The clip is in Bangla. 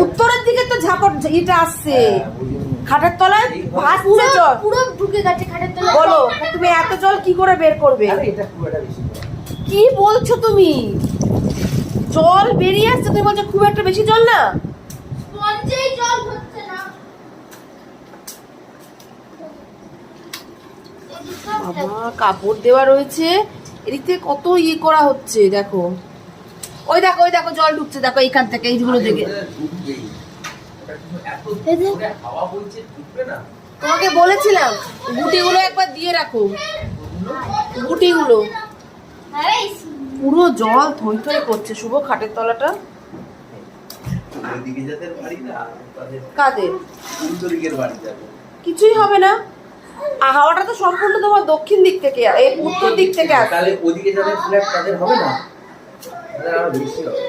উত্তরের দিকে তো ঝাপট এটা আসছে, খাটের তলায় ভাসছে জল, পুরো ঢুকে গেছে খাটের তলায়। বলো তুমি এত জল কি করে বের করবে? কি বলছো তুমি? জল বেরিয়ে আসছে, তুমি বলছো খুব একটা বেশি জল না? স্পঞ্জেই জল হচ্ছে না। বাবা কাপড় দেওয়া রয়েছে, এদিক থেকে কত ইয়ে করা হচ্ছে দেখো। ওই দেখো ওই দেখো জল ঢুকছে, দেখো এইখান থেকে এইগুলো থেকে। তোমাকে বলেছিলাম গুটিগুলো একবার দিয়ে রাখো, গুটিগুলো। পুরো জল থই থই করছে শুভ খাটের তলাটা। কাদের? কিছুই হবে না, হাওয়াটা তো সম্পূর্ণ তোমার দক্ষিণ দিক থেকে, এই উত্তর দিক থেকে আসে। তাহলে ওদিকে যাদের ফ্ল্যাট তাদের হবে না, তাদের আরো বেশি হবে।